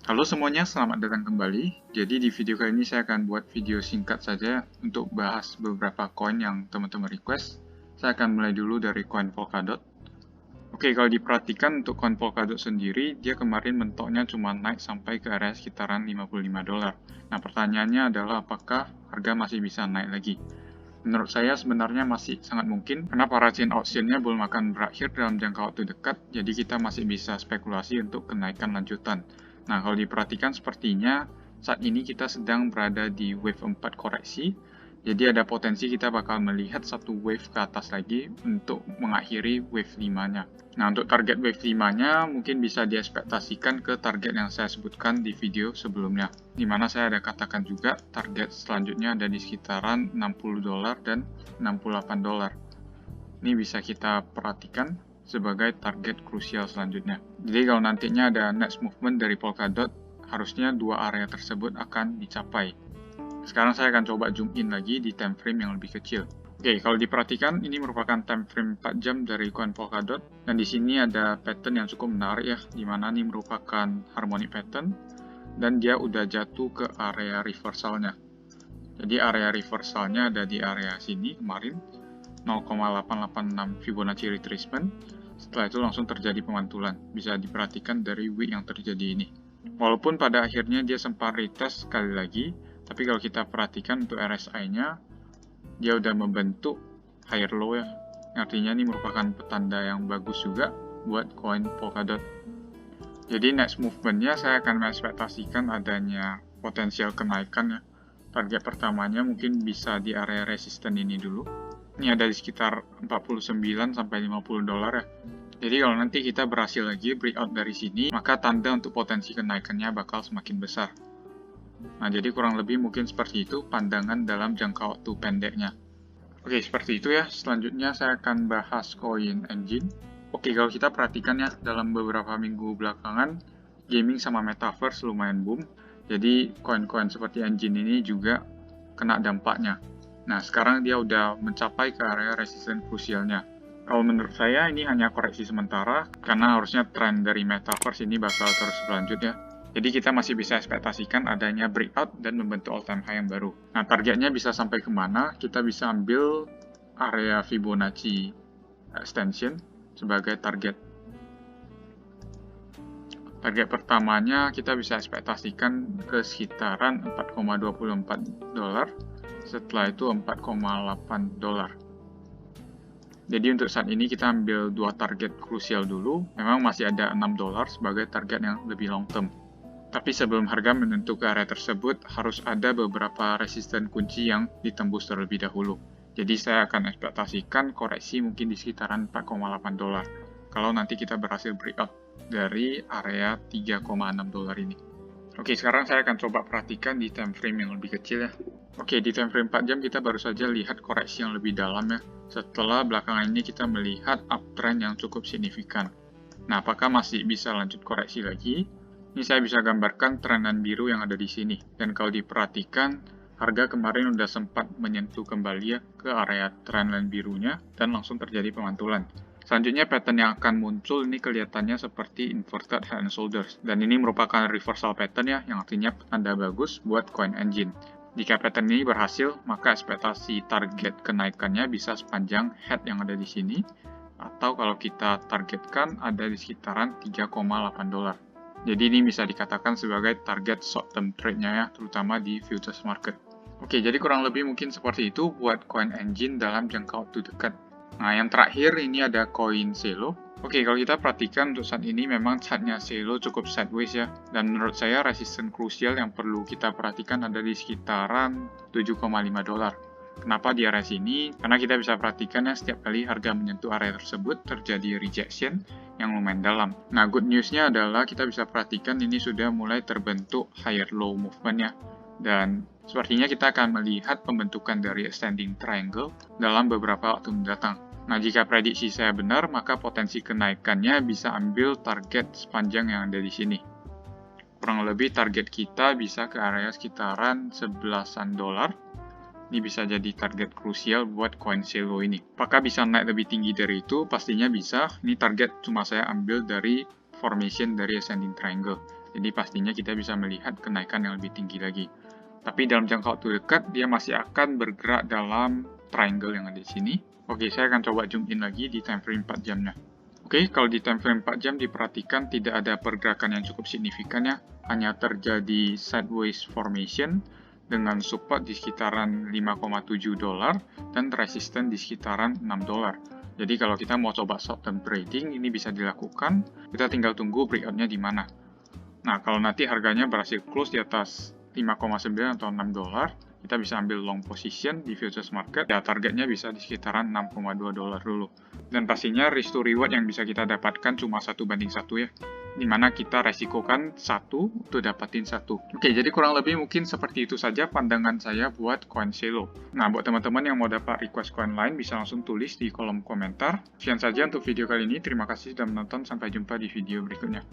Halo semuanya, selamat datang kembali. Jadi di video kali ini saya akan buat video singkat saja untuk bahas beberapa koin yang teman-teman request. Saya akan mulai dulu dari koin Polkadot. Oke, kalau diperhatikan untuk koin Polkadot sendiri, dia kemarin mentoknya cuma naik sampai ke area sekitaran 55 dolar. Nah, pertanyaannya adalah apakah harga masih bisa naik lagi? Menurut saya sebenarnya masih sangat mungkin, karena para chain auction-nya belum akan berakhir dalam jangka waktu dekat, jadi kita masih bisa spekulasi untuk kenaikan lanjutan. Nah, kalau diperhatikan sepertinya saat ini kita sedang berada di wave 4 koreksi, jadi ada potensi kita bakal melihat satu wave ke atas lagi untuk mengakhiri wave 5-nya. Nah, untuk target wave 5-nya mungkin bisa diekspektasikan ke target yang saya sebutkan di video sebelumnya, di mana saya ada katakan juga target selanjutnya ada di sekitaran 60 dolar dan 68 dolar. Ini bisa kita perhatikan sebagai target krusial selanjutnya. Jadi kalau nantinya ada next movement dari Polkadot, harusnya dua area tersebut akan dicapai. Sekarang saya akan coba zoom in lagi di time frame yang lebih kecil. Oke, kalau diperhatikan ini merupakan time frame 4 jam dari koin Polkadot, dan di sini ada pattern yang cukup menarik ya, di mana ini merupakan harmonic pattern dan dia udah jatuh ke area reversalnya. Jadi area reversalnya ada di area sini kemarin 0,886 Fibonacci retracement. Setelah itu langsung terjadi pemantulan. Bisa diperhatikan dari wick yang terjadi ini. Walaupun pada akhirnya dia sempat retest sekali lagi, tapi kalau kita perhatikan untuk RSI-nya, dia udah membentuk higher low ya. Artinya ini merupakan petanda yang bagus juga buat koin Polkadot. Jadi next movement-nya saya akan mengekspektasikan adanya potensial kenaikan ya. Target pertamanya mungkin bisa di area resisten ini dulu. Ini ada di sekitar 49 sampai 50 dolar ya. Jadi kalau nanti kita berhasil lagi breakout dari sini, maka tanda untuk potensi kenaikannya bakal semakin besar. Nah, jadi kurang lebih mungkin seperti itu pandangan dalam jangka waktu pendeknya. Oke, seperti itu ya. Selanjutnya saya akan bahas koin Engine. Oke, kalau kita perhatikan ya, dalam beberapa minggu belakangan, gaming sama metaverse lumayan boom. Jadi, koin-koin seperti Engine ini juga kena dampaknya. Nah, sekarang dia udah mencapai ke area resisten krusialnya. Kalau menurut saya ini hanya koreksi sementara, karena harusnya tren dari metaverse ini bakal terus berlanjut ya. Jadi kita masih bisa ekspektasikan adanya breakout dan membentuk all-time high yang baru. Nah, targetnya bisa sampai kemana? Kita bisa ambil area Fibonacci extension sebagai target. Target pertamanya kita bisa ekspektasikan ke sekitaran 4,24 dolar, setelah itu 4,8 dolar. Jadi untuk saat ini kita ambil dua target krusial dulu, memang masih ada 6 dolar sebagai target yang lebih long term. Tapi sebelum harga menyentuh ke area tersebut, harus ada beberapa resisten kunci yang ditembus terlebih dahulu. Jadi saya akan ekspektasikan koreksi mungkin di sekitaran 4,8 dolar. Kalau nanti kita berhasil breakout dari area 3,6 dolar ini. Oke, sekarang saya akan coba perhatikan di time frame yang lebih kecil ya. Oke, di time frame 4 jam kita baru saja lihat koreksi yang lebih dalam ya. Setelah belakangan ini kita melihat uptrend yang cukup signifikan. Nah, apakah masih bisa lanjut koreksi lagi? Ini saya bisa gambarkan trenan biru yang ada di sini. Dan kalau diperhatikan, harga kemarin udah sempat menyentuh kembali ya ke area trendline birunya dan langsung terjadi pemantulan. Selanjutnya pattern yang akan muncul ini kelihatannya seperti inverted head and shoulders. Dan ini merupakan reversal pattern ya, yang artinya tanda bagus buat coin engine. Jika pattern ini berhasil, maka ekspektasi target kenaikannya bisa sepanjang head yang ada di sini. Atau kalau kita targetkan ada di sekitaran 3,8 dolar. Jadi ini bisa dikatakan sebagai target short term trade-nya ya, terutama di futures market. Oke, jadi kurang lebih mungkin seperti itu buat coin engine dalam jangka waktu dekat. Nah, yang terakhir ini ada koin Celo. Oke, kalau kita perhatikan untuk saat ini memang chartnya Celo cukup sideways ya. Dan menurut saya resisten krusial yang perlu kita perhatikan ada di sekitaran 7,5 dolar. Kenapa di area sini? Karena kita bisa perhatikan ya setiap kali harga menyentuh area tersebut terjadi rejection yang lumayan dalam. Nah, good news-nya adalah kita bisa perhatikan ini sudah mulai terbentuk higher low movement ya. Dan sepertinya kita akan melihat pembentukan dari extending triangle dalam beberapa waktu mendatang. Nah, jika prediksi saya benar, maka potensi kenaikannya bisa ambil target sepanjang yang ada di sini. Kurang lebih target kita bisa ke area sekitaran 11-an dolar. Ini bisa jadi target krusial buat koin Celo ini. Apakah bisa naik lebih tinggi dari itu? Pastinya bisa. Ini target cuma saya ambil dari formation dari ascending triangle. Jadi pastinya kita bisa melihat kenaikan yang lebih tinggi lagi. Tapi dalam jangka waktu dekat, dia masih akan bergerak dalam triangle yang ada di sini. Oke, saya akan coba zoom in lagi di time frame 4 jamnya. Oke, kalau di time frame 4 jam diperhatikan tidak ada pergerakan yang cukup signifikan ya. Hanya terjadi sideways formation dengan support di sekitaran 5,7 dolar dan resisten di sekitaran 6 dolar. Jadi kalau kita mau coba short term trading, ini bisa dilakukan. Kita tinggal tunggu breakout-nya di mana. Nah, kalau nanti harganya berhasil close di atas 5,9 atau 6 dolar, kita bisa ambil long position di futures market. Ya, targetnya bisa di sekitaran 6,2 dolar dulu. Dan pastinya risk to reward yang bisa kita dapatkan cuma 1:1 ya. Dimana kita resikokan 1 untuk dapatin 1. Oke, jadi kurang lebih mungkin seperti itu saja pandangan saya buat coin Celo. Nah, buat teman-teman yang mau dapat request coin lain, bisa langsung tulis di kolom komentar. Sekian saja untuk video kali ini. Terima kasih sudah menonton. Sampai jumpa di video berikutnya.